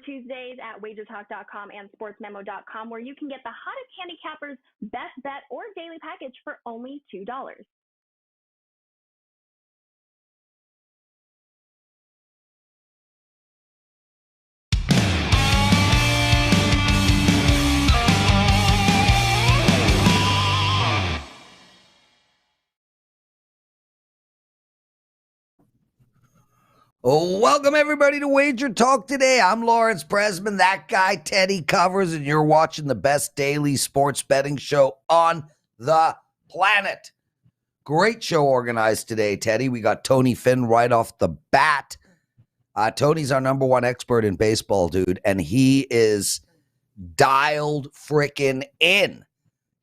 Tuesdays at WagerTalk.com and SportsMemo.com, where you can get the hottest handicappers' best bet or daily package for only $2. Welcome, everybody, to Wager Talk Today. I'm Lawrence Presman. That guy, Teddy, covers, and you're watching the best daily sports betting show on the planet. Great show organized today, Teddy. We got Tony Finn right off the bat. Tony's our number one expert in baseball, dude, and he is dialed freaking in.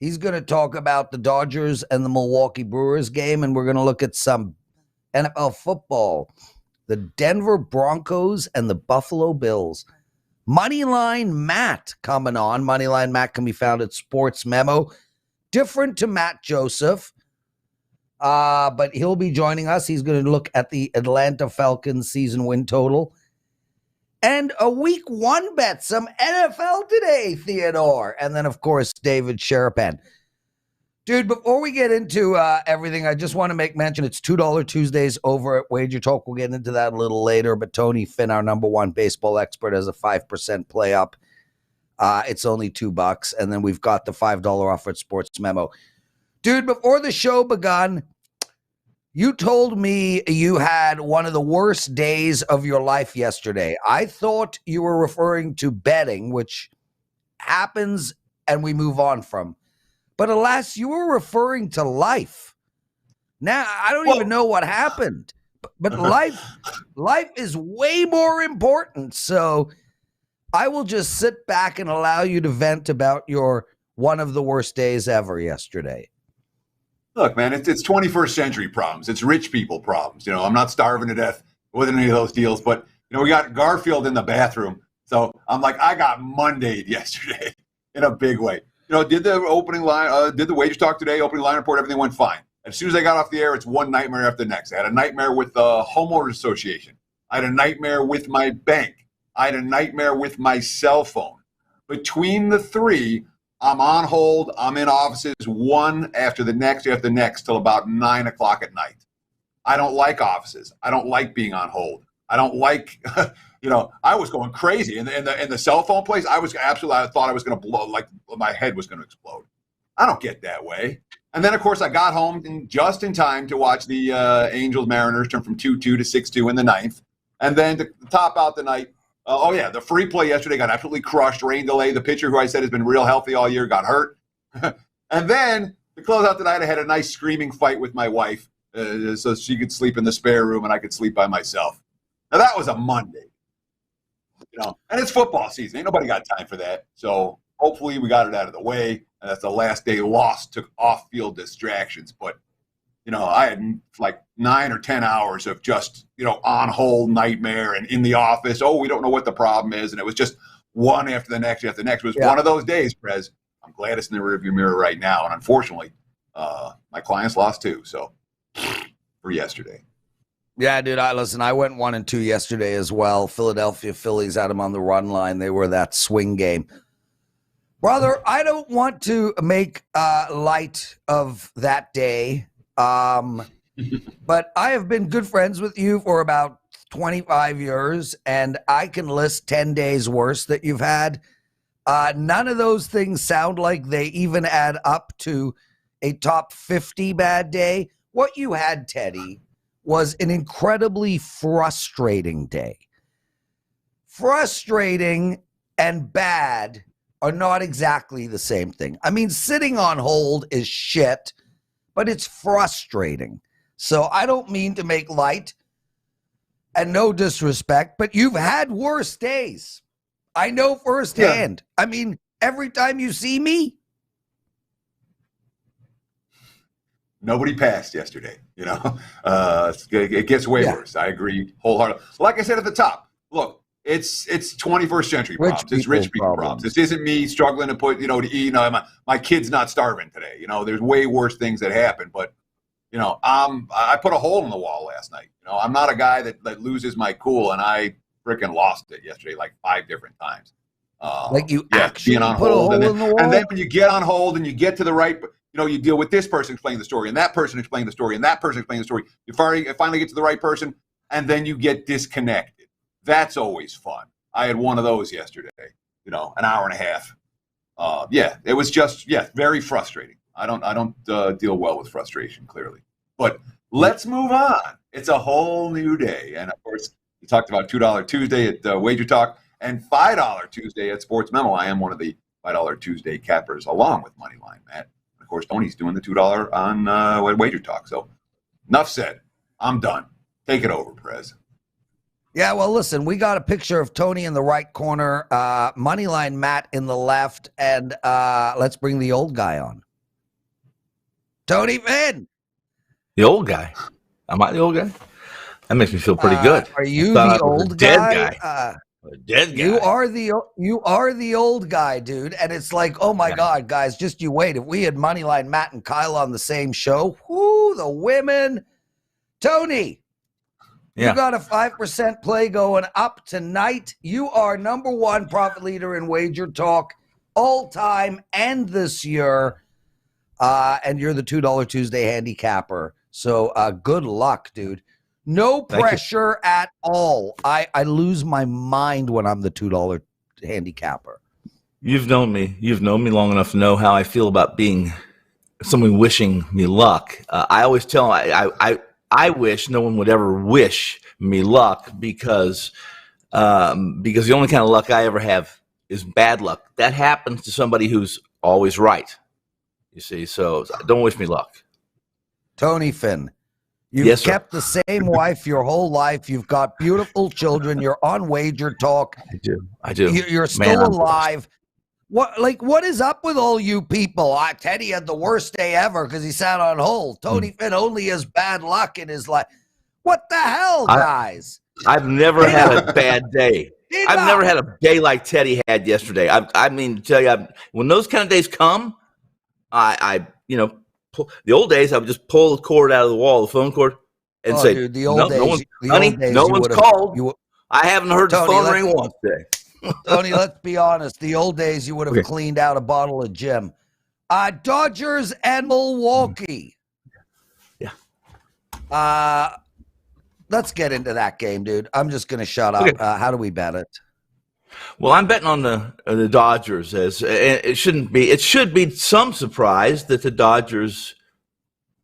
He's going to talk about the Dodgers and the Milwaukee Brewers game, and we're going to look at some NFL football. The Denver Broncos and the Buffalo Bills. Moneyline Matt coming on. Moneyline Matt can be found at Sports Memo. Different to Matt Joseph, but he'll be joining us. He's going to look at the Atlanta Falcons season win total. And a week one bet, some NFL today, Theodore. And then, of course, David Sharapan. Dude, before we get into everything, I just want to make mention it's $2 Tuesdays over at Wager Talk. We'll get into that a little later, but Tony Finn, our number one baseball expert, has a 5% play up. It's only $2, and then we've got the $5 offer at Sports Memo. Dude, before the show begun, you told me you had one of the worst days of your life yesterday. I thought you were referring to betting, which happens and we move on from. But alas, you were referring to life. Now, I don't even know what happened, but life is way more important. So I will just sit back and allow you to vent about your one of the worst days ever yesterday. Look, man, it's 21st century problems. It's rich people problems. You know, I'm not starving to death. It wasn't any of those deals. But, you know, we got Garfield in the bathroom. So I'm like, I got Monday'd yesterday in a big way. You know, did the opening line, did the Wager Talk Today opening line report, everything went fine. As soon as I got off the air, it's one nightmare after the next. I had a nightmare with the homeowners association. I had a nightmare with my bank. I had a nightmare with my cell phone. Between the three, I'm on hold. I'm in offices one after the next till about 9 o'clock at night. I don't like offices. I don't like being on hold. I don't like, you know, I was going crazy in the cell phone place. I thought I was going to blow, like my head was going to explode. I don't get that way. And then, of course, I got home just in time to watch the Angels Mariners turn from 2-2 to 6-2 in the ninth. And then to top out the night, the free play yesterday got absolutely crushed. Rain delay. The pitcher who I said has been real healthy all year got hurt. And then to close out the night, I had a nice screaming fight with my wife so she could sleep in the spare room and I could sleep by myself. Now, that was a Monday, you know, and it's football season. Ain't nobody got time for that. So hopefully we got it out of the way. And that's the last day lost to off-field distractions. But, you know, I had like 9 or 10 hours of just, you know, on hold nightmare and in the office. Oh, we don't know what the problem is. And it was just one after the next after the next. It was one of those days, Prez. I'm glad it's in the rearview mirror right now. And unfortunately, my clients lost too. So for yesterday. Yeah, dude, I went 1-2 yesterday as well. Philadelphia Phillies had them on the run line. They were that swing game. Brother, I don't want to make light of that day, but I have been good friends with you for about 25 years, and I can list 10 days worse that you've had. None of those things sound like they even add up to a top 50 bad day. What you had, Teddy, was an incredibly frustrating day. Frustrating and bad are not exactly the same thing. I mean, sitting on hold is shit, but it's frustrating. So I don't mean to make light and no disrespect, but you've had worse days. I know firsthand. Yeah. I mean, every time you see me, nobody passed yesterday, you know. It gets way worse. I agree wholeheartedly. Like I said at the top, look, it's 21st century problems. It's rich people problems. This isn't me struggling to put, you know, to eat. You know, my kid's not starving today. You know, there's way worse things that happen. But, you know, I put a hole in the wall last night. You know, I'm not a guy that loses my cool, and I freaking lost it yesterday like 5 different times. Like you actually being on put hold, a hole in the wall? and then when you get on hold and you get to the right, you deal with this person explaining the story and that person explaining the story and that person explaining the story. You finally get to the right person, and then you get disconnected. That's always fun. I had one of those yesterday, an hour and a half. It was just, very frustrating. I don't deal well with frustration, clearly. But let's move on. It's a whole new day. And, of course, you talked about $2 Tuesday at WagerTalk and $5 Tuesday at Sports Memo. I am one of the $5 Tuesday cappers along with Moneyline Matt. And, of course, Tony's doing the $2 on WagerTalk. So enough said. I'm done. Take it over, Prez. Yeah, well, listen, we got a picture of Tony in the right corner, Moneyline Matt in the left, and let's bring the old guy on. Tony Finn. The old guy. Am I the old guy? That makes me feel pretty good. Are you the old guy? A dead guy. You are the old guy, dude. And it's like, oh my God, guys, just you wait. If we had Moneyline Matt and Kyle on the same show, the women. Tony. You got a 5% play going up tonight. You are number 1 profit leader in WagerTalk all time and this year. And you're the $2 Tuesday handicapper. So good luck, dude. No pressure at all. I lose my mind when I'm the $2 handicapper. You've known me. You've known me long enough to know how I feel about being someone wishing me luck. I always tell I wish no one would ever wish me luck because the only kind of luck I ever have is bad luck. That happens to somebody who's always right. You see, so don't wish me luck. Tony Finn, you've kept the same wife your whole life. You've got beautiful children. You're on WagerTalk. I do. You're still alive. What is up with all you people? Teddy had the worst day ever because he sat on hold. Tony Finn only has bad luck in his life. What the hell, guys? I've never had a bad day. I've never had a day like Teddy had yesterday. I mean, tell you, when those kind of days come, the old days, I would just pull the cord out of the wall, the phone cord, and say, dude, the old days, no one's called. I haven't heard the phone ring once today. Tony, let's be honest. The old days, you would have cleaned out a bottle of Jim. Dodgers and Milwaukee. Yeah. Let's get into that game, dude. I'm just going to shut up. How do we bet it? Well, I'm betting on the Dodgers. It should be some surprise that the Dodgers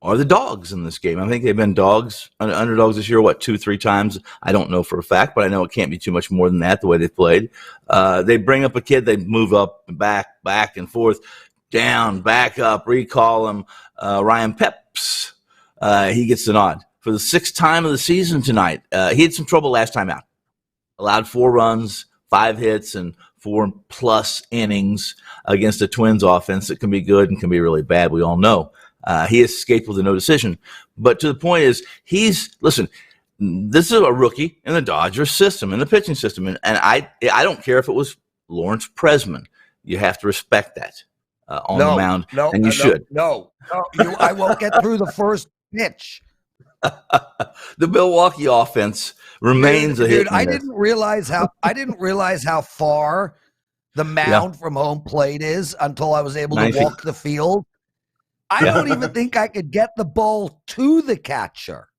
are the dogs in this game. I think they've been underdogs this year, 2-3 times? I don't know for a fact, but I know it can't be too much more than that the way they played. They bring up a kid, they move up and back and forth, down, back up, recall him. Ryan Peps, he gets the nod for the 6th time of the season tonight. He had some trouble last time out. Allowed 4 runs, 5 hits, and 4+ innings against a Twins offense that can be good and can be really bad. We all know. He escaped with a no decision. But to the point is, listen, this is a rookie in the Dodgers system, in the pitching system. And I don't care if it was Lawrence Pressman. You have to respect that on the mound, and you should. I won't get through the first pitch. The Milwaukee offense remains a hit. I didn't realize how far the mound from home plate is until I was able to walk the field. I don't even think I could get the ball to the catcher.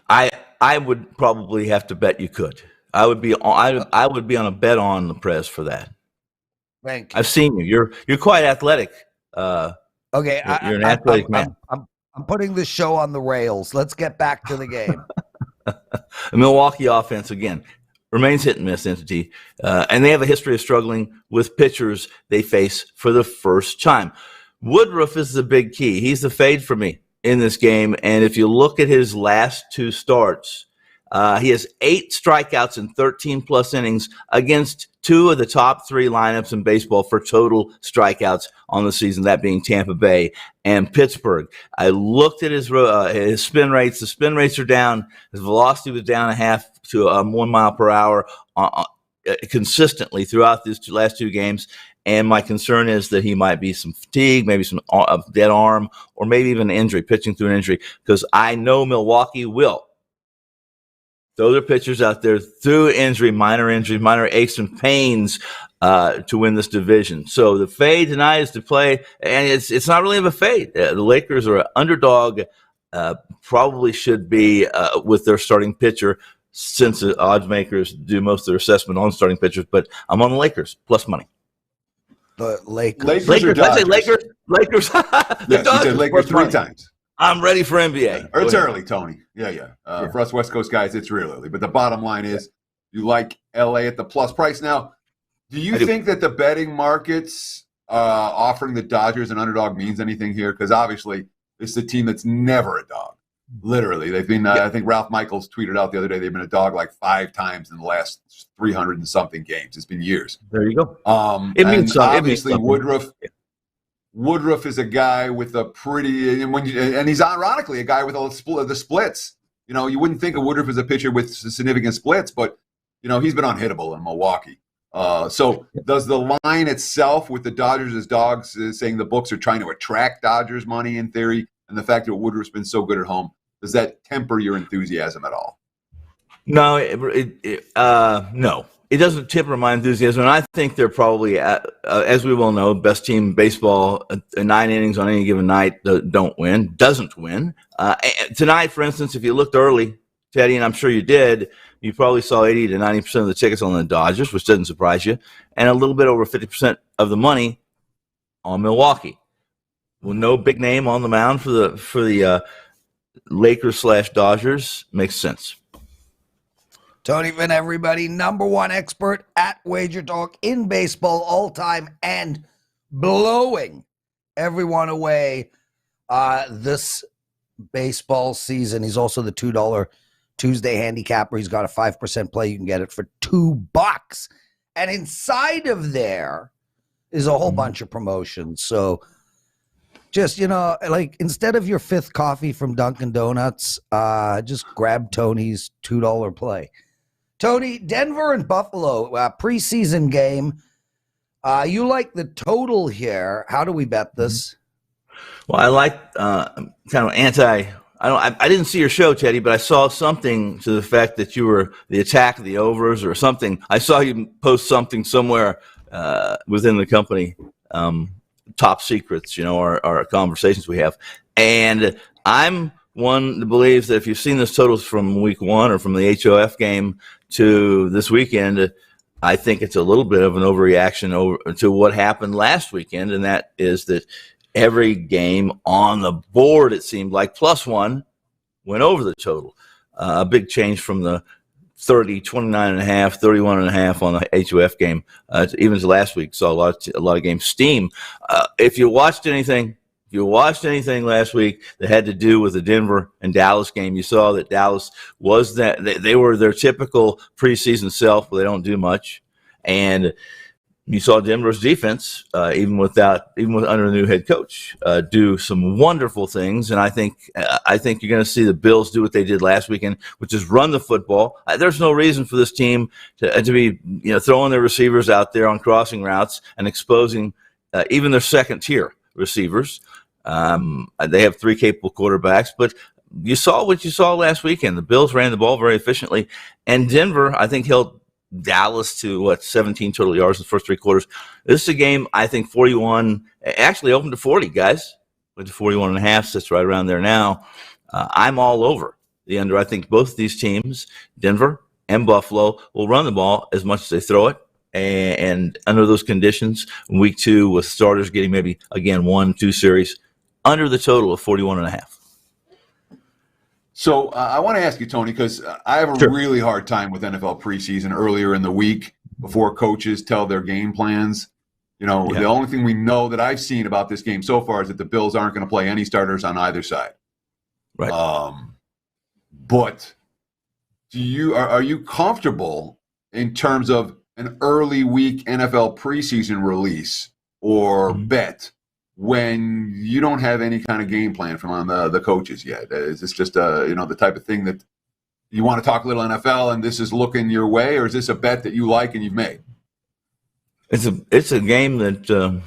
I would probably have to bet you could. I would be on a bet on the Prez for that. Thank you. I've seen you. You're quite athletic. Okay, you're an athletic man. I'm putting the show on the rails. Let's get back to the game. The Milwaukee offense, again, remains hit and miss entity, and they have a history of struggling with pitchers they face for the first time. Woodruff is the big key. He's the fade for me in this game, and if you look at his last 2 starts, he has 8 strikeouts in 13+ innings against 2 of the top 3 lineups in baseball for total strikeouts on the season, that being Tampa Bay and Pittsburgh. I looked at his spin rates. The spin rates are down. His velocity was down 0.5 to 1 mile per hour consistently throughout these last 2 games. And my concern is that he might be some fatigue, maybe some dead arm, or maybe even an injury, pitching through an injury, because I know Milwaukee will throw their pitchers out there through injury, minor aches and pains to win this division. So the fade tonight is to play, and it's not really of a fade. The Lakers are an underdog, probably should be with their starting pitcher, since the odds makers do most of their assessment on starting pitchers. But I'm on the Lakers plus money. The Lakers. Lakers. I say Lakers. Yes, you said Lakers 3 times. I'm ready for NBA. Yeah. It's early, Tony. Yeah. For us West Coast guys, it's real early. But the bottom line is, you like LA at the plus price. Now, do you think that the betting markets offering the Dodgers an underdog means anything here? Because obviously, it's a team that's never a dog. Literally, they've been. I think Ralph Michaels tweeted out the other day they've been a dog like 5 times in the last 300 and something games. It's been years. There you go. It means obviously Woodruff. Woodruff is a guy with a pretty, and he's ironically a guy with the splits. You know, you wouldn't think of Woodruff as a pitcher with significant splits, but he's been unhittable in Milwaukee. So does the line itself with the Dodgers as dogs saying the books are trying to attract Dodgers money in theory, and the fact that Woodruff's been so good at home, does that temper your enthusiasm at all? No, no. It doesn't temper my enthusiasm, and I think they're probably, as we well know, best team in baseball. 9 innings on any given night doesn't win. Tonight, for instance, if you looked early, Teddy, and I'm sure you did, you probably saw 80 to 90% of the tickets on the Dodgers, which doesn't surprise you, and a little bit over 50% of the money on Milwaukee. Well, no big name on the mound for the Lakers/Dodgers makes sense. Tony Finn, everybody, #1 expert at WagerTalk in baseball all time and blowing everyone away this baseball season. He's also the $2 Tuesday handicapper. He's got a 5% play. You can get it for $2. And inside of there is a whole bunch of promotions. So just, like instead of your 5th coffee from Dunkin' Donuts, just grab Tony's $2 play. Tony, Denver and Buffalo, preseason game. You like the total here. How do we bet this? Well, I like kind of I didn't see your show, Teddy, but I saw something to the fact that you were the attack of the overs or something. I saw you post something somewhere within the company, top secrets, our conversations we have. And I'm one that believes that if you've seen those totals from week 1 or from the HOF game to this weekend, I think it's a little bit of an overreaction to what happened last weekend, and that is that every game on the board, it seemed like, +1 went over the total. A big change from the 30, 29.5, 31.5 on the HOF game. Even to last week, saw a lot of games steam. If you watched anything last week that had to do with the Denver and Dallas game, you saw that Dallas was they were their typical preseason self, but they don't do much. And you saw Denver's defense, even with under a new head coach, do some wonderful things. And I think you're going to see the Bills do what they did last weekend, which is run the football. There's no reason for this team to be throwing their receivers out there on crossing routes and exposing even their second tier receivers. They have 3 capable quarterbacks, but you saw what you saw last weekend. The Bills ran the ball very efficiently, and Denver, I think, held Dallas to 17 total yards in the first 3 quarters. This is a game, I think, 41, actually opened to 40, guys. Went to 41.5, sits right around there now. I'm all over the under. I think both of these teams, Denver and Buffalo, will run the ball as much as they throw it. And under those conditions, week 2 with starters getting maybe, again, 1-2 series, under the total of 41.5. So I want to ask you, Tony, because I have a really hard time with NFL preseason earlier in the week before coaches tell their game plans. The only thing we know that I've seen about this game so far is that the Bills aren't going to play any starters on either side. Right. But are you comfortable in terms of an early week NFL preseason release or bet when you don't have any kind of game plan from the coaches yet? Is this just the type of thing that you want to talk a little NFL and this is looking your way, or is this a bet that you like and you've made? It's a game that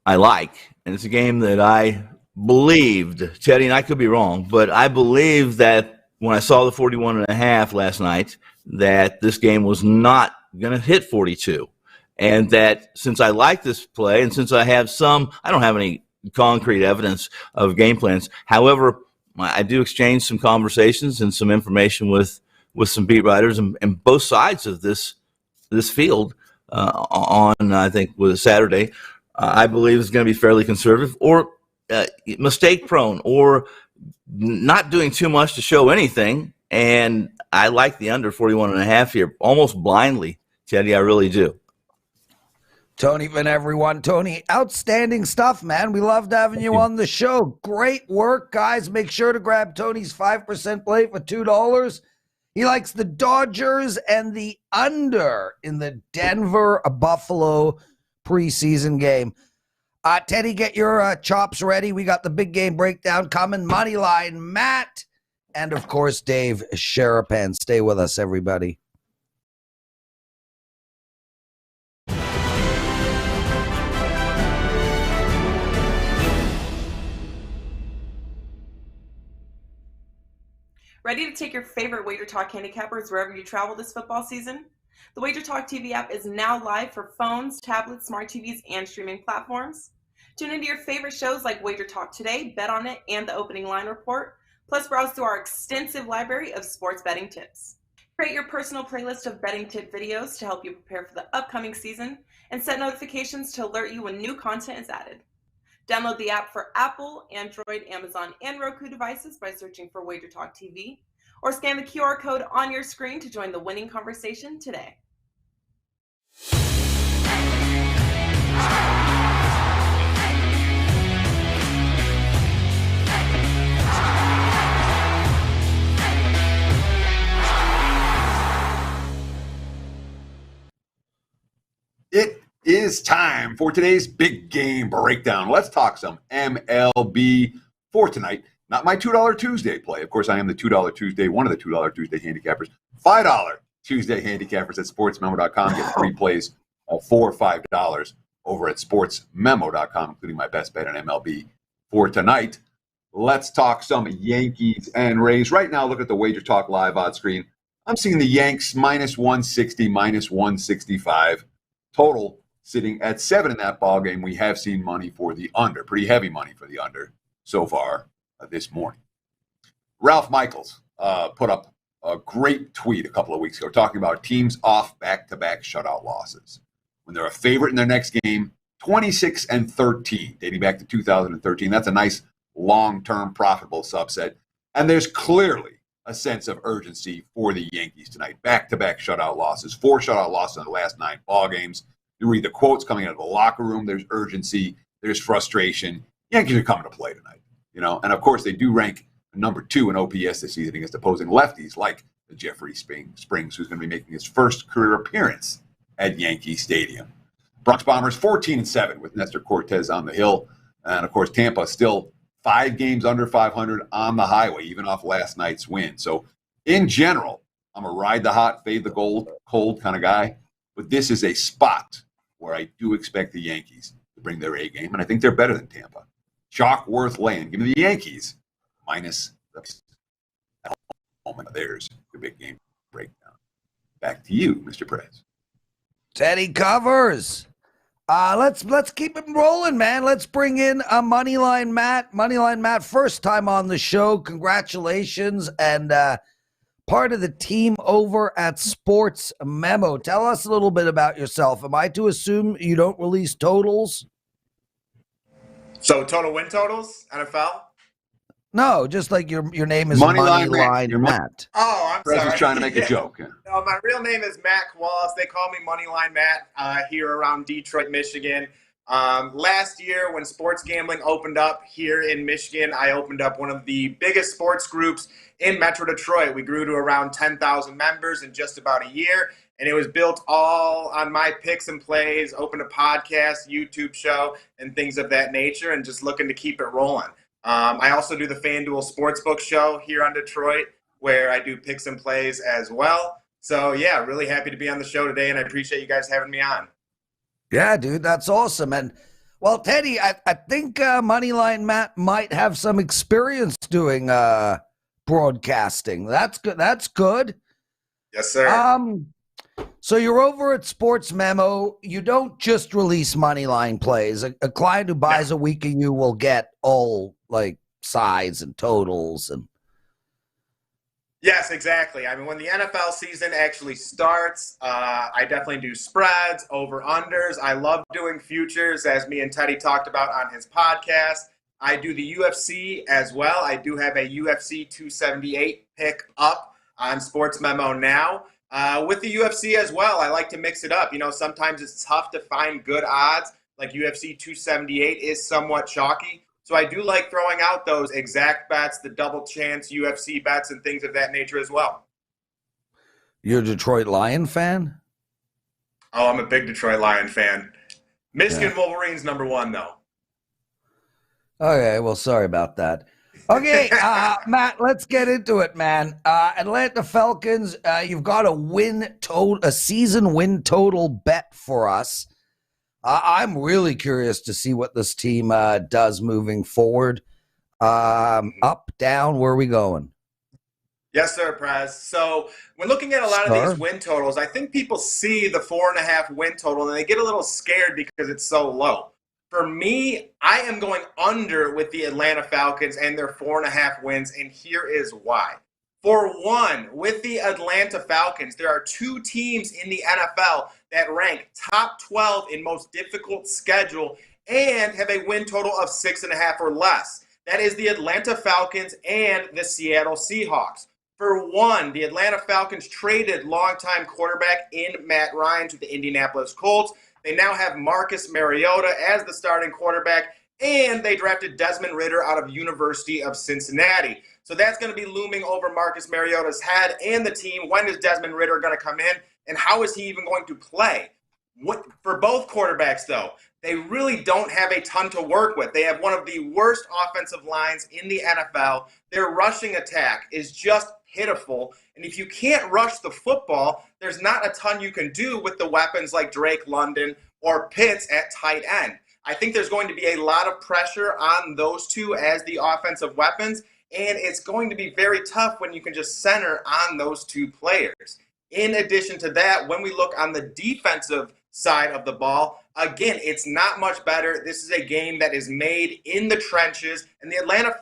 I like, and it's a game that I believed, Teddy, and I could be wrong, but I believe that when I saw the 41.5 last night, that this game was not going to hit 42. And that since I like this play and since I don't have any concrete evidence of game plans. However, I do exchange some conversations and some information with some beat writers and both sides of this field on, I think, with Saturday. I believe is going to be fairly conservative or mistake prone or not doing too much to show anything. And I like the under 41.5 here almost blindly, Teddy. I really do. Tony Van everyone. Tony, outstanding stuff, man. We loved having you on the show. Great work, guys. Make sure to grab Tony's 5% play for $2. He likes the Dodgers and the under in the Denver-Buffalo preseason game. Teddy, get your chops ready. We got the big game breakdown coming. Moneyline Matt, and of course, Dave Sharapan. Stay with us, everybody. Ready to take your favorite WagerTalk handicappers wherever you travel this football season? The WagerTalk TV app is now live for phones, tablets, smart TVs, and streaming platforms. Tune into your favorite shows like WagerTalk Today, Bet on It, and the Opening Line Report. Plus, browse through our extensive library of sports betting tips. Create your personal playlist of betting tip videos to help you prepare for the upcoming season, and set notifications to alert you when new content is added. Download the app for Apple, Android, Amazon, and Roku devices by searching for WagerTalk TV, or scan the QR code on your screen to join the winning conversation today. It is time for today's big game breakdown. Let's talk some MLB for tonight. Not my $2 Tuesday play. Of course, I am the $2 Tuesday, one of the $2 Tuesday handicappers. $5 Tuesday handicappers at sportsmemo.com. Get free plays for $5 over at sportsmemo.com, including my best bet on MLB for tonight. Let's talk some Yankees and Rays. Right now, look at the Wager Talk live odds screen. I'm seeing the Yanks minus 160, minus 165. Total sitting at 7 in that ball game. We have seen money for the under, pretty heavy money for the under so far this morning. Ralph Michaels put up a great tweet a couple of weeks ago talking about teams off back-to-back shutout losses. When they're a favorite in their next game, 26-13, dating back to 2013. That's a nice long-term profitable subset. And there's clearly a sense of urgency for the Yankees tonight. Back-to-back shutout losses, 4 shutout losses in the last 9 ball games. You read the quotes coming out of the locker room. There's urgency. There's frustration. Yankees are coming to play tonight, you know. And of course, they do rank number 2 in OPS this season against opposing lefties like the Jeffrey Springs, who's going to be making his first career appearance at Yankee Stadium. Bronx Bombers 14-7 with Nestor Cortez on the hill, and of course, Tampa still 5 games under 500 on the highway, even off last night's win. So, in general, I'm a ride the hot, fade the cold kind of guy. But this is a spot where I do expect the Yankees to bring their A game, and I think they're better than Tampa. Chalk worth laying. Give me the Yankees minus the moment. There's the big game breakdown. Back to you, Mr. Prez. Teddy covers. Let's keep it rolling, man. Let's bring in Moneyline Matt. Moneyline Matt, first time on the show. Congratulations, and part of the team over at Sports Memo. Tell us a little bit about yourself. Am I to assume you don't release totals? So total win totals, NFL? No, just like your name is Moneyline Matt. Oh, I'm Prez sorry. was trying to make a joke. Yeah. No, my real name is Matt Wallace. They call me Moneyline Matt here around Detroit, Michigan. Last year when sports gambling opened up here in Michigan, I opened up one of the biggest sports groups in Metro Detroit. We grew to around 10,000 members in just about a year, and it was built all on my picks and plays, opened a podcast, YouTube show, and things of that nature, and just looking to keep it rolling. I also do the FanDuel Sportsbook show here on Detroit, where I do picks and plays as well. So, yeah, really happy to be on the show today, and I appreciate you guys having me on. Yeah, dude, that's awesome. And, well, Teddy, I think Moneyline Matt might have some experience doing broadcasting. That's good. That's good. Yes, sir. So you're over at Sports Memo. You don't just release Moneyline plays. A client who buys a week of you will get all like sides and totals and. Yes, exactly. I mean, when the NFL season actually starts, I definitely do spreads, over-unders. I love doing futures, as me and Teddy talked about on his podcast. I do the UFC as well. I do have a UFC 278 pick up on Sports Memo now. With the UFC as well, I like to mix it up. You know, sometimes it's tough to find good odds, like UFC 278 is somewhat chalky. So I do like throwing out those exact bets, the double chance UFC bets, and things of that nature as well. You're a Detroit Lion fan? Oh, I'm a big Detroit Lion fan. Michigan Wolverines #1, though. Okay, well, sorry about that. Okay, Matt, let's get into it, man. Atlanta Falcons, you've got a season win total bet for us. I'm really curious to see what this team does moving forward. Up, down, where are we going? Yes, sir, Prez. So when looking at a lot of these win totals, I think people see the 4.5 win total and they get a little scared because it's so low. For me, I am going under with the Atlanta Falcons and their 4.5 wins, and here is why. For one, with the Atlanta Falcons, there are 2 teams in the NFL that rank top 12 in most difficult schedule and have a win total of 6.5 or less. That is the Atlanta Falcons and the Seattle Seahawks. For one, the Atlanta Falcons traded longtime quarterback in Matt Ryan to the Indianapolis Colts. They now have Marcus Mariota as the starting quarterback, and they drafted Desmond Ridder out of University of Cincinnati. So that's going to be looming over Marcus Mariota's head and the team. When is Desmond Ridder going to come in, and how is he even going to play? For both quarterbacks, though, they really don't have a ton to work with. They have one of the worst offensive lines in the NFL. Their rushing attack is just pitiful. And if you can't rush the football, there's not a ton you can do with the weapons like Drake London or Pitts at tight end. I think there's going to be a lot of pressure on those two as the offensive weapons, and it's going to be very tough when you can just center on those 2 players. In addition to that, when we look on the defensive side of the ball, again, it's not much better. This is a game that is made in the trenches, and the Atlanta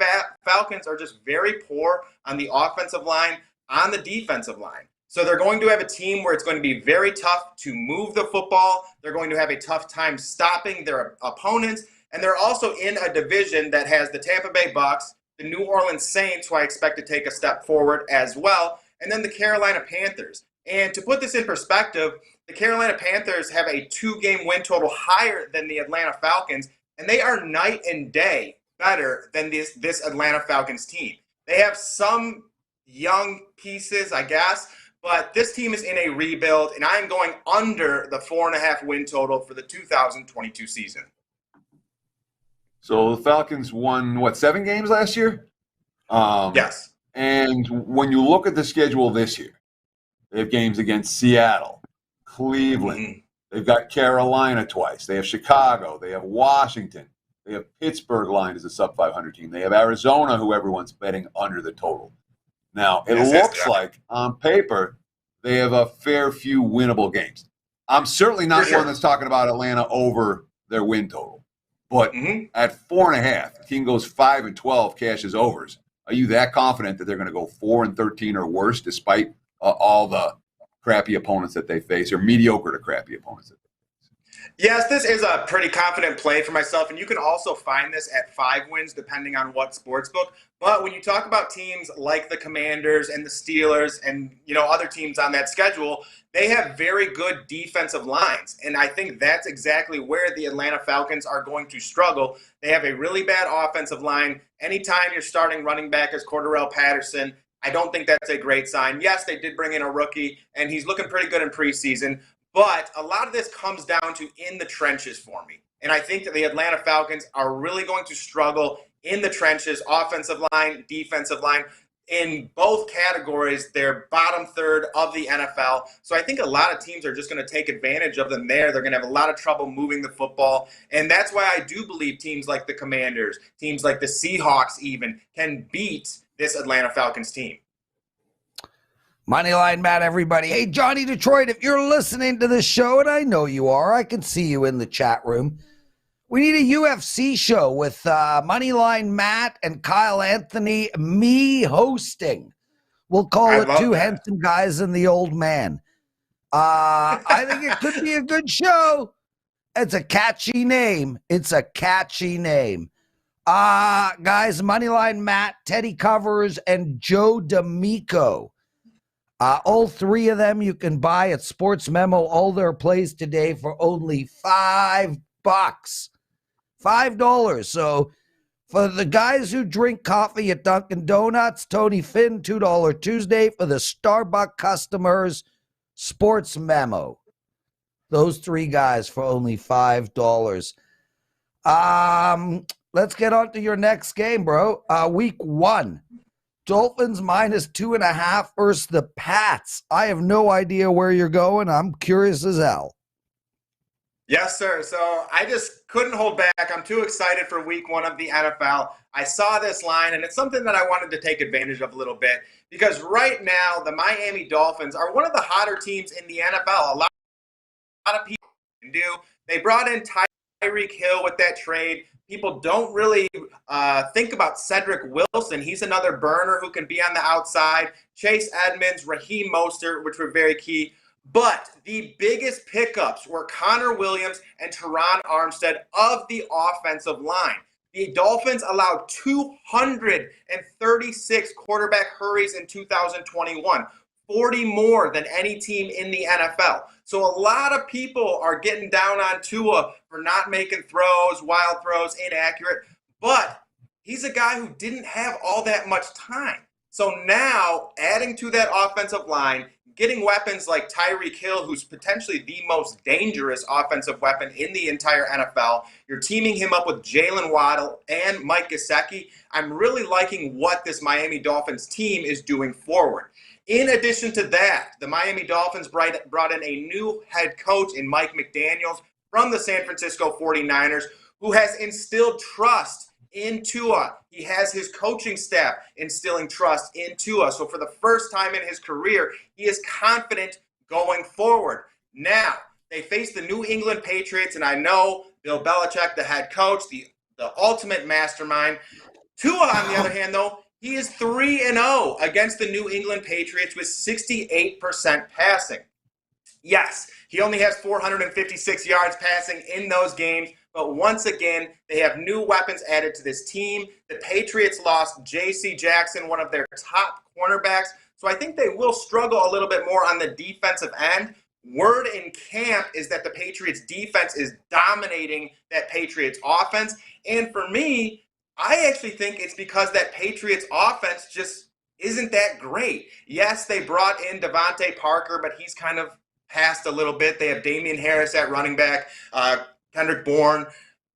Falcons are just very poor on the offensive line, on the defensive line. So they're going to have a team where it's going to be very tough to move the football. They're going to have a tough time stopping their opponents, and they're also in a division that has the Tampa Bay Bucks, the New Orleans Saints, who I expect to take a step forward as well, and then the Carolina Panthers. And to put this in perspective, the Carolina Panthers have a 2-game win total higher than the Atlanta Falcons, and they are night and day better than this Atlanta Falcons team. They have some young pieces, I guess, but this team is in a rebuild, and I am going under the 4.5 win total for the 2022 season. So the Falcons won, 7 games last year? Yes. And when you look at the schedule this year, they have games against Seattle, Cleveland. They've got Carolina twice. They have Chicago. They have Washington. They have Pittsburgh lined as a sub-500 team. They have Arizona, who everyone's betting under the total. Now, it looks like, on paper, they have a fair few winnable games. I'm certainly not one that's talking about Atlanta over their win total. But at 4.5, the team goes 5-12, cashes overs. Are you that confident that they're going to go 4-13 or worse, despite all the crappy opponents that they face, or mediocre to crappy opponents that they face? Yes, this is a pretty confident play for myself, and you can also find this at 5 wins depending on what sportsbook. But when you talk about teams like the Commanders and the Steelers and other teams on that schedule, they have very good defensive lines, and I think that's exactly where the Atlanta Falcons are going to struggle. They have a really bad offensive line. Anytime you're starting running back as Cordarrelle Patterson, I don't think that's a great sign. Yes, they did bring in a rookie, and he's looking pretty good in preseason. But a lot of this comes down to in the trenches for me. And I think that the Atlanta Falcons are really going to struggle in the trenches, offensive line, defensive line. In both categories, they're bottom third of the NFL. So I think a lot of teams are just going to take advantage of them there. They're going to have a lot of trouble moving the football. And that's why I do believe teams like the Commanders, teams like the Seahawks even, can beat this Atlanta Falcons team. Moneyline Matt, everybody. Hey, Johnny Detroit, if you're listening to this show, and I know you are, I can see you in the chat room. We need a UFC show with Moneyline Matt and Kyle Anthony, me hosting. We'll call it Two Handsome Guys and the Old Man. I think it could be a good show. It's a catchy name. Guys, Moneyline Matt, Teddy Covers, and Joe D'Amico. All three of them you can buy at Sports Memo. All their plays today for only $5. $5. So for the guys who drink coffee at Dunkin' Donuts, Tony Finn, $2 Tuesday. For the Starbucks customers, Sports Memo. Those three guys for only $5. Let's get on to your next game, bro. Week 1. Dolphins -2.5 versus the Pats. I have no idea where you're going. I'm curious as hell. Yes, sir. So I just couldn't hold back. I'm too excited for week 1 of the NFL. I saw this line, and it's something that I wanted to take advantage of a little bit because right now the Miami Dolphins are one of the hotter teams in the NFL. A lot of people can do. They brought in Tyreek Hill with that trade. People don't really think about Cedric Wilson. He's another burner who can be on the outside. Chase Edmonds, Raheem Mostert, which were very key. But the biggest pickups were Connor Williams and Teron Armstead of the offensive line. The Dolphins allowed 236 quarterback hurries in 2021, 40 more than any team in the NFL. So a lot of people are getting down on Tua for not making throws, wild throws, inaccurate. But he's a guy who didn't have all that much time. So now, adding to that offensive line, getting weapons like Tyreek Hill, who's potentially the most dangerous offensive weapon in the entire NFL. You're teaming him up with Jalen Waddle and Mike Gesicki. I'm really liking what this Miami Dolphins team is doing forward. In addition to that, the Miami Dolphins brought in a new head coach in Mike McDaniels from the San Francisco 49ers, who has instilled trust in Tua. He has his coaching staff instilling trust in Tua. So for the first time in his career, he is confident going forward. Now, they face the New England Patriots, and I know Bill Belichick, the head coach, the ultimate mastermind. Tua, on the other hand, though, he is 3-0 against the New England Patriots with 68% passing. Yes, he only has 456 yards passing in those games, but once again, they have new weapons added to this team. The Patriots lost J.C. Jackson, one of their top cornerbacks, so I think they will struggle a little bit more on the defensive end. Word in camp is that the Patriots defense is dominating that Patriots offense, and for me, I actually think it's because that Patriots offense just isn't that great. Yes, they brought in Devontae Parker, but he's kind of passed a little bit. They have Damian Harris at running back, Kendrick Bourne.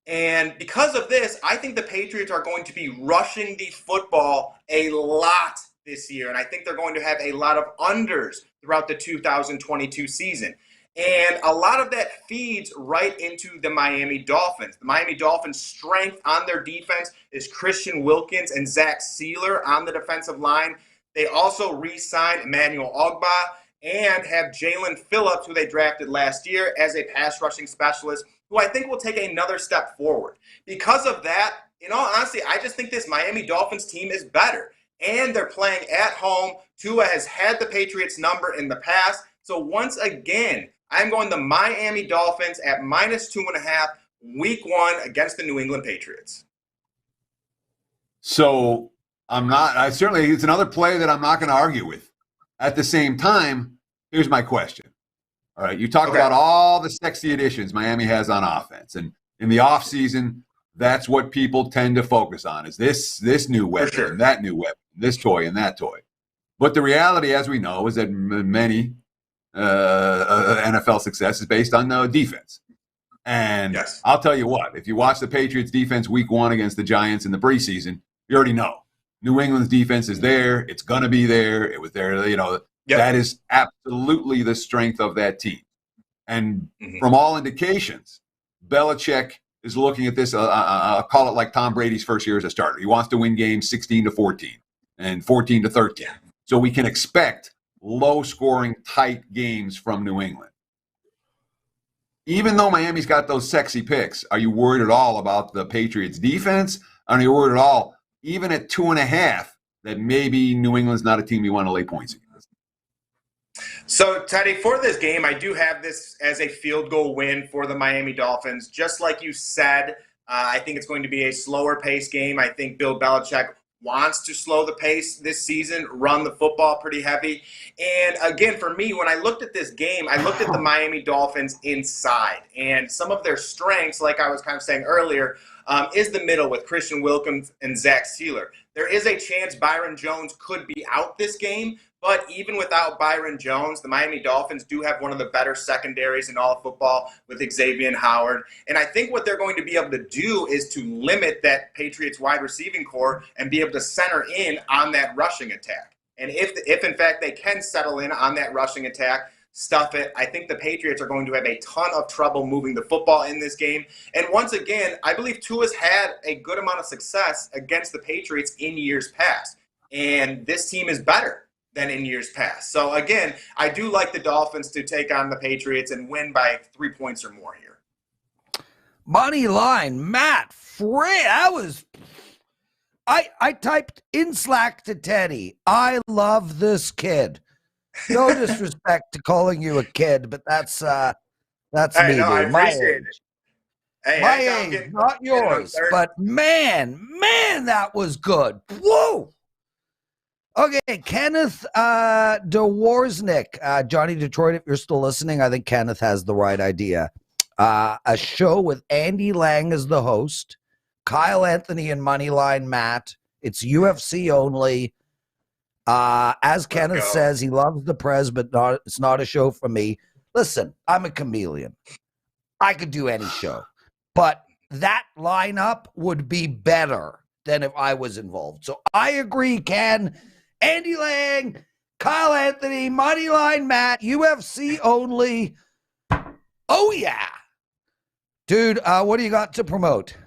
And because of this, I think the Patriots are going to be rushing the football a lot this year. And I think they're going to have a lot of unders throughout the 2022 season. And a lot of that feeds right into the Miami Dolphins. The Miami Dolphins' strength on their defense is Christian Wilkins and Zach Sealer on the defensive line. They also re-signed Emmanuel Ogbah and have Jalen Phillips, who they drafted last year, as a pass rushing specialist, who I think will take another step forward. Because of that, in all honesty, I just think this Miami Dolphins team is better. And they're playing at home. Tua has had the Patriots number in the past. So once again, I'm going the Miami Dolphins at -2.5 week 1 against the New England Patriots. So it's another play that I'm not going to argue with. At the same time, here's my question. All right, you talk about all the sexy additions Miami has on offense. And in the offseason, that's what people tend to focus on is this new weapon and that new weapon, this toy and that toy. But the reality, as we know, is that many NFL success is based on defense. And yes, I'll tell you what, if you watch the Patriots defense week 1 against the Giants in the preseason, you already know New England's defense is there. It's going to be there. It was there. That is absolutely the strength of that team. And from all indications, Belichick is looking at this. I'll call it like Tom Brady's first year as a starter. He wants to win games 16-14. and 14-13. So we can expect low-scoring, tight games from New England. Even though Miami's got those sexy picks, are you worried at all about the Patriots' defense? Are you worried at all, even at 2.5, that maybe New England's not a team you want to lay points against? So, Teddy, for this game, I do have this as a field goal win for the Miami Dolphins. Just like you said, I think it's going to be a slower pace game. I think Bill Belichick wants to slow the pace this season, run the football pretty heavy. And again, for me, when I looked at this game, I looked at the Miami Dolphins inside. And some of their strengths, like I was kind of saying earlier, is the middle with Christian Wilkins and Zach Sealer. There is a chance Byron Jones could be out this game, but even without Byron Jones, the Miami Dolphins do have one of the better secondaries in all of football with Xavier Howard. And I think what they're going to be able to do is to limit that Patriots wide receiving core and be able to center in on that rushing attack. And if in fact they can settle in on that rushing attack, stuff it, I think the Patriots are going to have a ton of trouble moving the football in this game. And once again, I believe Tua's had a good amount of success against the Patriots in years past. And this team is better than in years past. So again, I do like the Dolphins to take on the Patriots and win by 3 points or more here. Moneyline Matt, that was... I typed in Slack to Teddy, I love this kid. No disrespect to calling you a kid, but that's me, dude. I My appreciate age. it. Hey, My age, not yours. But man, that was good. Whoa. Okay, Kenneth DeWarsnick, Johnny Detroit, if you're still listening, I think Kenneth has the right idea. A show with Andy Lang as the host, Kyle Anthony and Moneyline Matt. It's UFC only. As Kenneth says, he loves the Prez, but it's not a show for me. Listen, I'm a chameleon. I could do any show. But that lineup would be better than if I was involved. So I agree, Ken. Andy Lang, Kyle Anthony, Moneyline Matt, UFC only. Oh, yeah. Dude, what do you got to promote?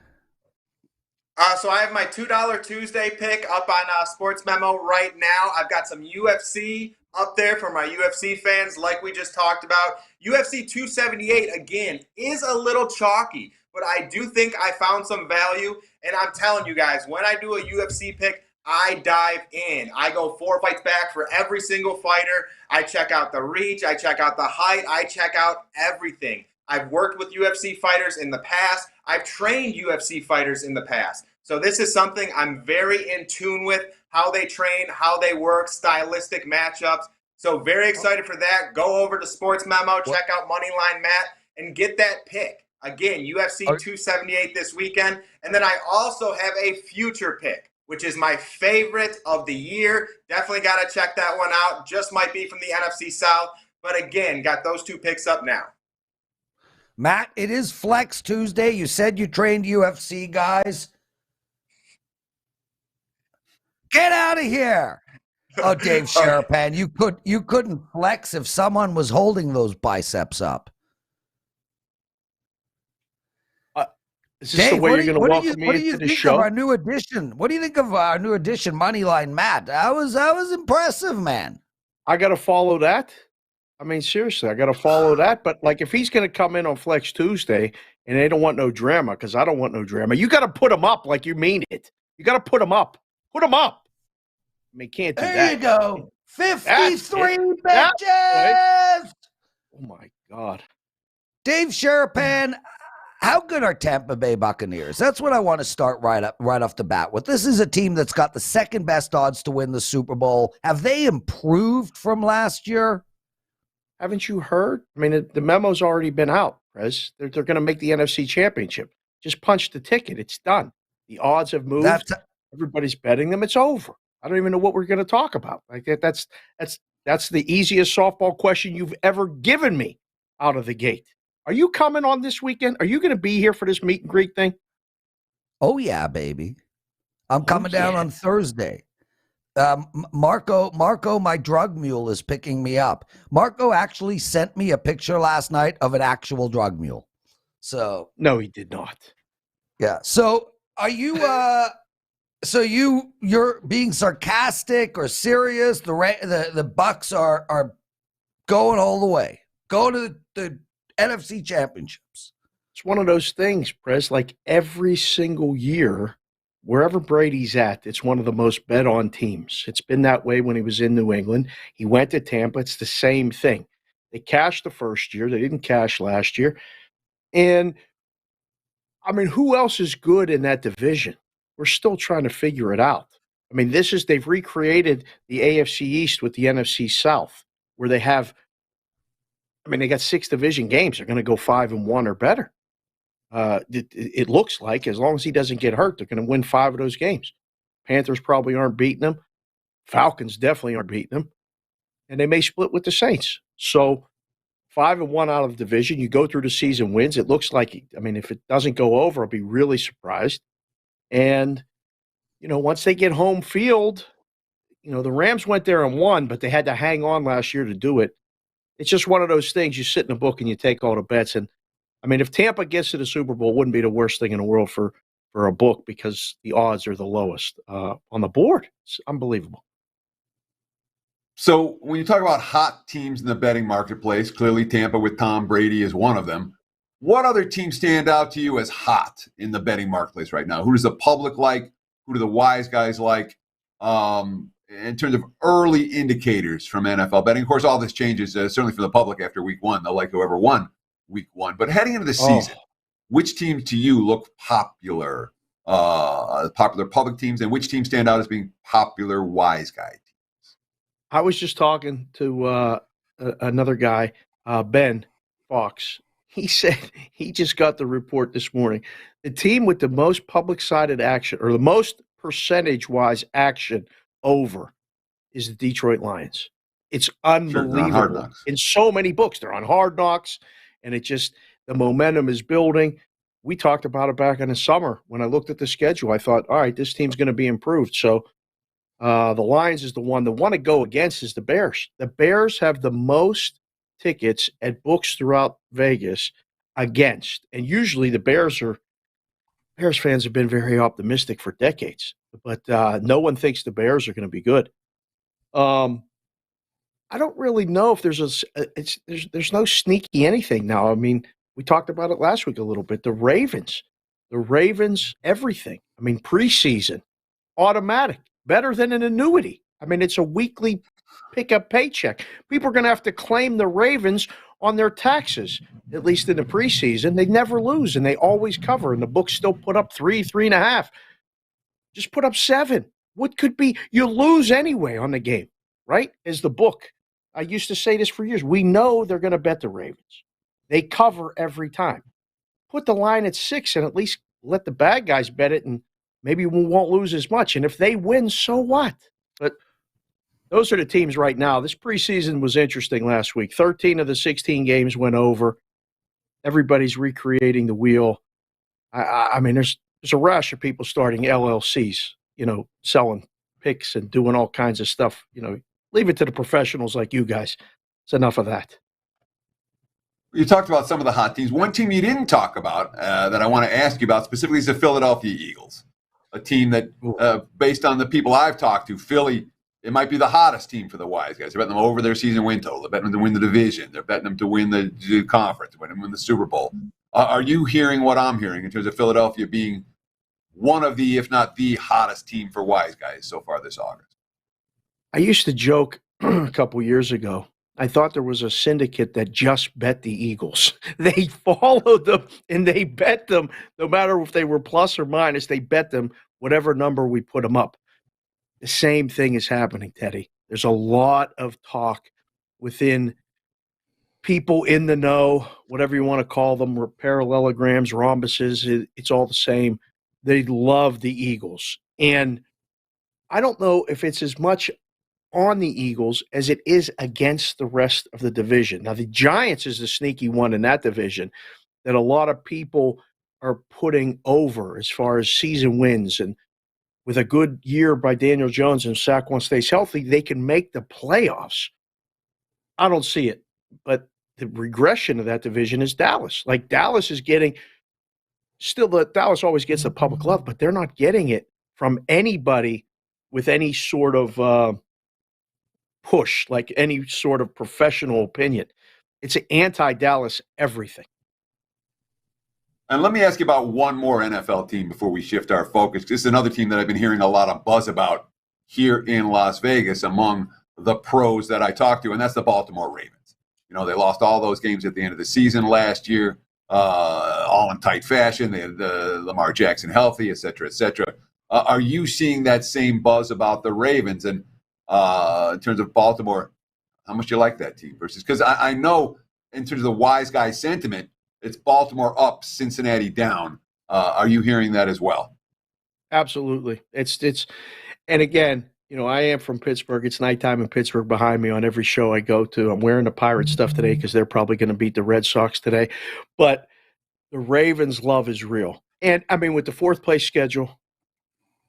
So I have my $2 Tuesday pick up on Sports Memo right now. I've got some UFC up there for my UFC fans like we just talked about. UFC 278, again, is a little chalky, but I do think I found some value. And I'm telling you guys, when I do a UFC pick, I dive in. I go 4 fights back for every single fighter. I check out the reach. I check out the height. I check out everything. I've worked with UFC fighters in the past. I've trained UFC fighters in the past. So this is something I'm very in tune with, how they train, how they work, stylistic matchups. So very excited for that. Go over to Sports Memo, check out Moneyline Matt, and get that pick. Again, UFC 278 this weekend. And then I also have a future pick, which is my favorite of the year. Definitely got to check that one out. Just might be from the NFC South. But again, got those 2 picks up now. Matt, it is Flex Tuesday. You said you trained UFC guys. Get out of here. Oh, Dave Sharapan, you couldn't flex if someone was holding those biceps up. Is this Dave, the way you're going to welcome me into the show? Of our new edition? What do you think of our new edition, Moneyline Matt? That was impressive, man. I got to follow that. I mean, seriously, I got to follow that. But like, if he's going to come in on Flex Tuesday and they don't want no drama, because I don't want no drama, you got to put him up like you mean it. You got to put him up. Put him up. I mean, can't do that. There you go. 53 bitches. Oh, my God. Dave Sharapan, how good are Tampa Bay Buccaneers? That's what I want to start right off the bat with. This is a team that's got the second best odds to win the Super Bowl. Have they improved from last year? Haven't you heard? I mean, the memo's already been out, Prez. They're going to make the NFC Championship. Just punch the ticket. It's done. The odds have moved. Everybody's betting them. It's over. I don't even know what we're going to talk about. Like that's the easiest softball question you've ever given me out of the gate. Are you coming on this weekend? Are you going to be here for this meet and greet thing? Oh yeah, baby. I'm coming down on Thursday. Marco, my drug mule, is picking me up. Marco actually sent me a picture last night of an actual drug mule. So no, he did not. Yeah. So are you So you're being sarcastic or serious? The Bucks are going all the way, going to the NFC Championships. It's one of those things, Prez. Like every single year, wherever Brady's at, it's one of the most bet on teams. It's been that way when he was in New England. He went to Tampa. It's the same thing. They cashed the first year. They didn't cash last year. And I mean, who else is good in that division? We're still trying to figure it out. I mean, they've recreated the AFC East with the NFC South, where they have, they got 6 division games. They're going to go 5-1 or better. It looks like, as long as he doesn't get hurt, they're going to win 5 of those games. Panthers probably aren't beating them. Falcons definitely aren't beating them. And they may split with the Saints. So 5-1 out of the division. You go through the season wins. It looks like, if it doesn't go over, I'll be really surprised. And, once they get home field, the Rams went there and won, but they had to hang on last year to do it. It's just one of those things. You sit in a book and you take all the bets. And, if Tampa gets to the Super Bowl, it wouldn't be the worst thing in the world for a book because the odds are the lowest on the board. It's unbelievable. So when you talk about hot teams in the betting marketplace, clearly Tampa with Tom Brady is one of them. What other teams stand out to you as hot in the betting marketplace right now? Who does the public like? Who do the wise guys like? In terms of early indicators from NFL betting. Of course, all this changes, certainly for the public after week 1. They'll like whoever won week 1. But heading into the season, which teams to you look popular? Popular public teams, and which teams stand out as being popular wise guy teams? I was just talking to another guy, Ben Fox. He said he just got the report this morning. The team with the most public-sided action, or the most percentage-wise action over, is the Detroit Lions. It's unbelievable. Sure, in so many books. They're on Hard Knocks, and the momentum is building. We talked about it back in the summer. When I looked at the schedule, I thought, all right, this team's going to be improved. So the Lions is the one. The one to go against is the Bears. The Bears have the most tickets at books throughout Vegas against. And usually the Bears fans have been very optimistic for decades. But no one thinks the Bears are going to be good. I don't really know if there's no sneaky anything now. We talked about it last week a little bit. The Ravens, everything. Preseason, automatic, better than an annuity. It's a weekly pickup paycheck. People are going to have to claim the Ravens on their taxes, at least in the preseason. They never lose, and they always cover, and the books still put up 3.5. Just put up 7. What could be? You lose anyway on the game, right? As the book. I used to say this for years. We know they're going to bet the Ravens. They cover every time. Put the line at 6 and at least let the bad guys bet it, and maybe we won't lose as much. And if they win, so what? But those are the teams right now. This preseason was interesting last week. 13 of the 16 games went over. Everybody's recreating the wheel. There's a rash of people starting LLCs, selling picks and doing all kinds of stuff. Leave it to the professionals like you guys. It's enough of that. You talked about some of the hot teams. One team you didn't talk about that I want to ask you about specifically is the Philadelphia Eagles, a team that, based on the people I've talked to, Philly, it might be the hottest team for the wise guys. They're betting them over their season win total. They're betting them to win the division. They're betting them to win the conference, win the Super Bowl. Are you hearing what I'm hearing in terms of Philadelphia being one of the, if not the hottest team for wise guys so far this August? I used to joke a couple years ago. I thought there was a syndicate that just bet the Eagles. They followed them and they bet them, no matter if they were plus or minus, they bet them whatever number we put them up. The same thing is happening, Teddy. There's a lot of talk within people in the know, whatever you want to call them, parallelograms, rhombuses, it's all the same. They love the Eagles. And I don't know if it's as much on the Eagles as it is against the rest of the division. Now, the Giants is the sneaky one in that division that a lot of people are putting over as far as season wins. And with a good year by Daniel Jones and Saquon stays healthy, they can make the playoffs. I don't see it. But the regression of that division is Dallas. Dallas is getting – Dallas always gets the public love, but they're not getting it from anybody with any sort of push, like any sort of professional opinion. It's an anti-Dallas everything. And let me ask you about one more NFL team before we shift our focus. This is another team that I've been hearing a lot of buzz about here in Las Vegas among the pros that I talk to, and that's the Baltimore Ravens. You know, they lost all those games at the end of the season last year, all in tight fashion. They had Lamar Jackson healthy, et cetera, et cetera. Are you seeing that same buzz about the Ravens? And in terms of Baltimore, how much do you like that team versus? Because I know in terms of the wise guy sentiment, it's Baltimore up, Cincinnati down. Are you hearing that as well? Absolutely. It's and again, you know, I am from Pittsburgh. It's nighttime in Pittsburgh behind me on every show I go to. I'm wearing the Pirates stuff today because they're probably going to beat the Red Sox today. But the Ravens' love is real. And I mean, with the fourth place schedule,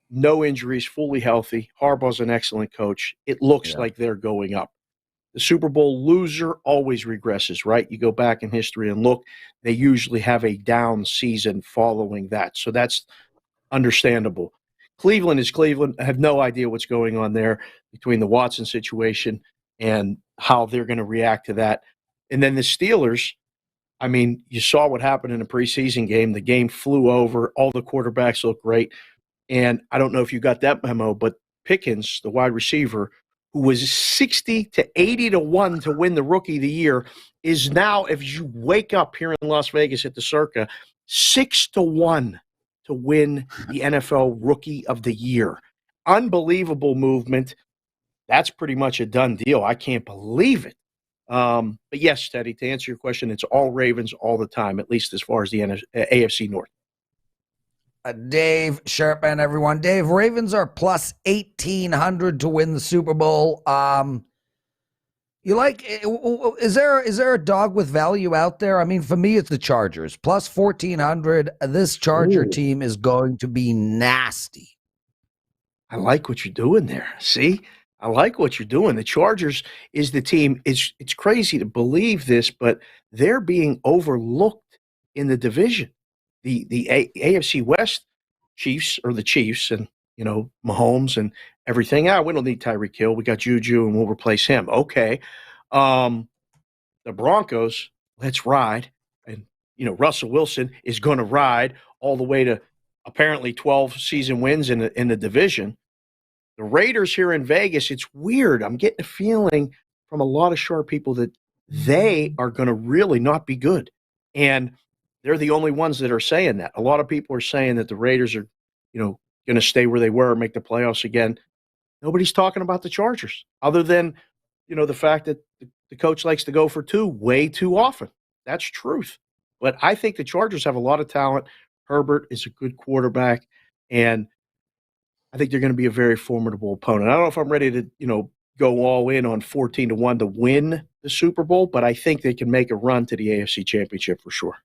no injuries, fully healthy. Harbaugh's an excellent coach. It looks like they're going up. The Super Bowl loser always regresses, right? You go back in history and look, they usually have a down season following that. So that's understandable. Cleveland is Cleveland. I have no idea what's going on there between the Watson situation and how they're going to react to that. And then the Steelers, I mean, you saw what happened in the preseason game. The game flew over. All the quarterbacks look great. And I don't know if you got that memo, but Pickens, the wide receiver, who was 60 to 80 to 1 to win the Rookie of the Year, is now, if you wake up here in Las Vegas at the Circa, 6 to 1 to win the NFL Rookie of the Year. Unbelievable movement. That's pretty much a done deal. I can't believe it. But yes, Teddy, to answer your question, it's all Ravens all the time, at least as far as the AFC North. Dave, Sharapan, everyone. Dave, Ravens are plus 1,800 to win the Super Bowl. You like? Is there a dog with value out there? I mean, for me, it's the Chargers plus 1,400. This Charger team is going to be nasty. I like what you're doing there. See, I like what you're doing. The Chargers is the team. It's crazy to believe this, but they're being overlooked in the division. The AFC West Chiefs are the Chiefs, and you know Mahomes and everything. We don't need Tyreek Hill. We got Juju, and we'll replace him. Okay, the Broncos, let's ride, and you know Russell Wilson is going to ride all the way to apparently 12 season wins in the division. The Raiders here in Vegas, it's weird. I'm getting a feeling from a lot of sharp people that they are going to really not be good, and they're the only ones that are saying that. A lot of people are saying that the Raiders are, you know, going to stay where they were, make the playoffs again. Nobody's talking about the Chargers other than, you know, the fact that the coach likes to go for two way too often. That's truth. But I think the Chargers have a lot of talent. Herbert is a good quarterback, and I think they're going to be a very formidable opponent. I don't know if I'm ready to, you know, go all in on 14 to 1 to win the Super Bowl, but I think they can make a run to the AFC Championship for sure.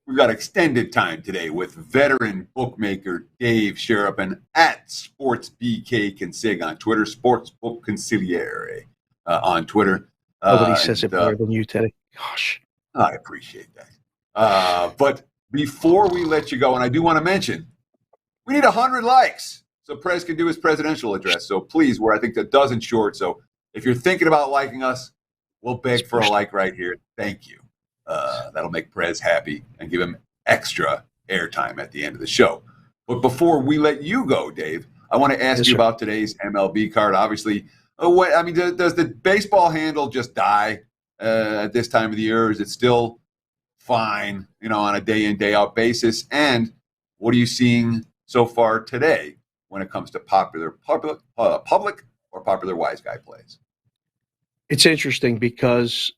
We've got extended time today with veteran bookmaker Dave Sharapan at SportsBKConsig on Twitter, Sportsbook Consigliere on Twitter. Nobody says it better than you, Teddy. Gosh. I appreciate that. But before we let you go, and I do want to mention, we need 100 likes so Prez can do his presidential address. So please, we're I think a dozen short. So if you're thinking about liking us, we'll beg for a like right here. Thank you. That'll make Prez happy and give him extra airtime at the end of the show. But before we let you go, Dave, I want to ask you about today's MLB card. Obviously, does the baseball handle just die at this time of the year? Or is it still fine, you know, on a day in, day out basis? And what are you seeing so far today when it comes to public or popular wise guy plays? It's interesting because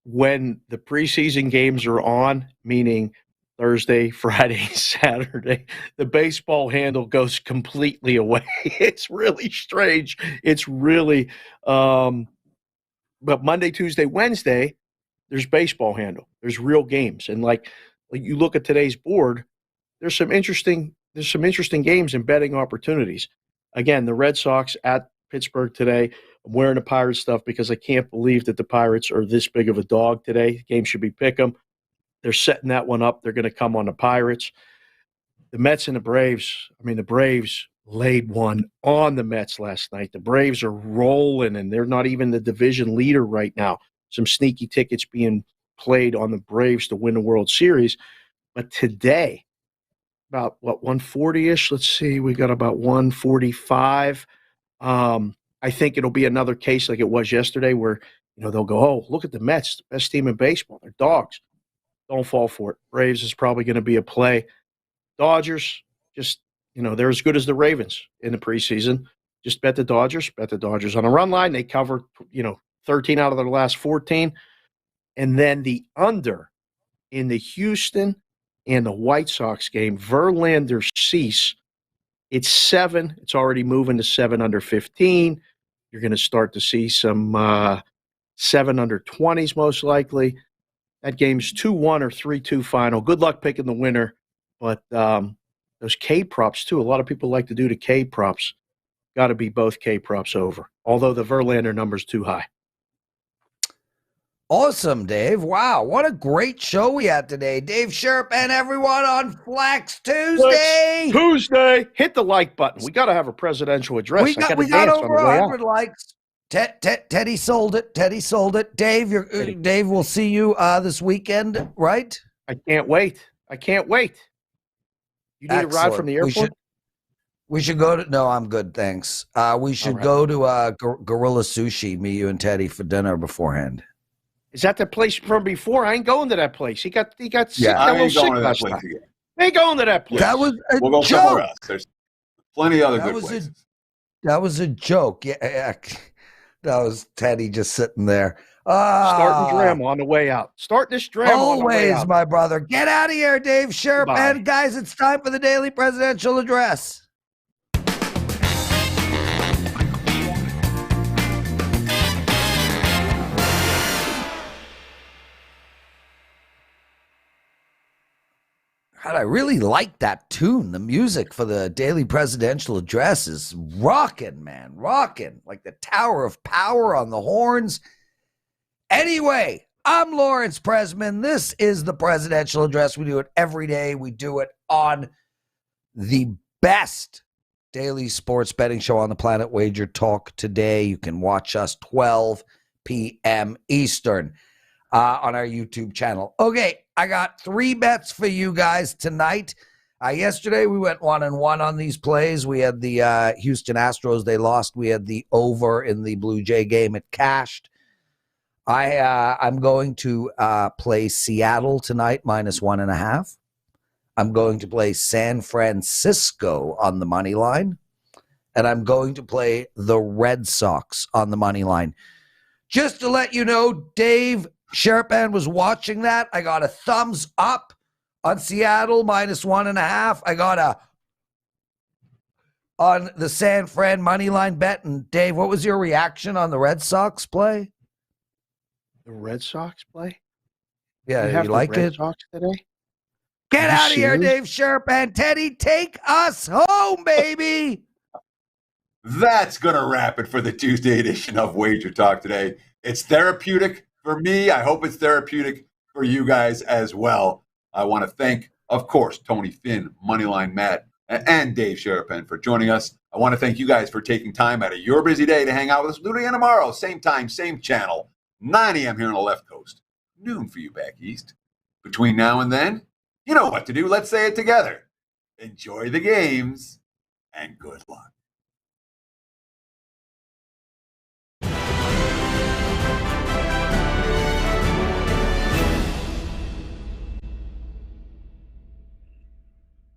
when the preseason games are on, meaning Thursday, Friday, Saturday, the baseball handle goes completely away. It's really strange. It's really, but Monday, Tuesday, Wednesday, there's baseball handle. There's real games. And like you look at today's board, there's some interesting games and betting opportunities. Again, the Red Sox at Pittsburgh today. I'm wearing the Pirates stuff because I can't believe that the Pirates are this big of a dog today. The game should be pick 'em. They're setting that one up. They're going to come on the Pirates. the Mets and the Braves, I mean, the Braves laid one on the Mets last night. The Braves are rolling, and they're not even the division leader right now. Some sneaky tickets being played on the Braves to win the World Series. But today, about, 140-ish? Let's see. We got about 145. I think it'll be another case like it was yesterday where, they'll go, oh, look at the Mets, the best team in baseball. They're dogs. Don't fall for it. Braves is probably going to be a play. Dodgers, just, they're as good as the Ravens in the preseason. Just bet the Dodgers. Bet the Dodgers on a run line. They cover, 13 out of their last 14. And then the under in the Houston and the White Sox game, Verlander Cease, it's 7. It's already moving to 7 under 15. You're going to start to see some 7 under 20s most likely. That game's 2-1 or 3-2 final. Good luck picking the winner. But those K props, too, a lot of people like to do the K props. Got to be both K props over, although the Verlander number's too high. Awesome, Dave. Wow, what a great show we had today. Dave Sharapan, everyone, on Flex Tuesday. Flex Tuesday. Hit the like button. We got to have a presidential address. We got over 100 likes. Teddy sold it. Teddy sold it. Dave, Dave, we'll see you this weekend, right? I can't wait. You need a ride from the airport? We should go to. No, I'm good, thanks. We should go to Gorilla Sushi. Me, you, and Teddy for dinner beforehand. Is that the place from before? I ain't going to that place. He got sick. Yeah, I ain't going to that place again. I ain't going to that place. That was a we'll go joke. Somewhere else. There's plenty of other good places. That was a joke. Yeah, that was Teddy just sitting there. Starting drama on the way out. Starting this drama on the way out. Always, my brother. Get out of here, Dave Sharapan. Guys, it's time for the daily presidential address. God, I really like that tune. The music for the daily presidential address is rocking, man. Rocking. Like the Tower of Power on the horns. Anyway, I'm Lawrence Presman. This is the presidential address. We do it every day. We do it on the best daily sports betting show on the planet, Wager Talk Today. You can watch us 12 p.m. Eastern on our YouTube channel. Okay, I got 3 bets for you guys tonight. Yesterday, we went 1-1 on these plays. We had the Houston Astros. They lost. We had the over in the Blue Jay game. It cashed. I'm going to play Seattle tonight, -1.5. I'm going to play San Francisco on the money line. And I'm going to play the Red Sox on the money line. Just to let you know, Dave Sharapan was watching that. I got a thumbs up on Seattle -1.5. I got on the San Fran money line bet. And Dave, what was your reaction on the Red Sox play? The Red Sox play? Yeah, you like Red it? Sox today? Get out of here, Dave Sharapan. Teddy, take us home, baby. That's going to wrap it for the Tuesday edition of Wager Talk Today. It's therapeutic for me. I hope it's therapeutic for you guys as well. I want to thank, of course, Tony Finn, Moneyline Matt, and Dave Sharapan for joining us. I want to thank you guys for taking time out of your busy day to hang out with us. We'll do it again tomorrow, same time, same channel, 9 a.m. here on the left coast, noon for you back east. Between now and then, you know what to do. Let's say it together. Enjoy the games and good luck.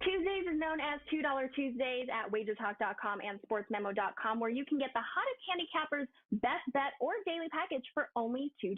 Tuesdays is known as $2 Tuesdays at WagerTalk.com and SportsMemo.com, where you can get the hottest handicappers, best bet, or daily package for only $2.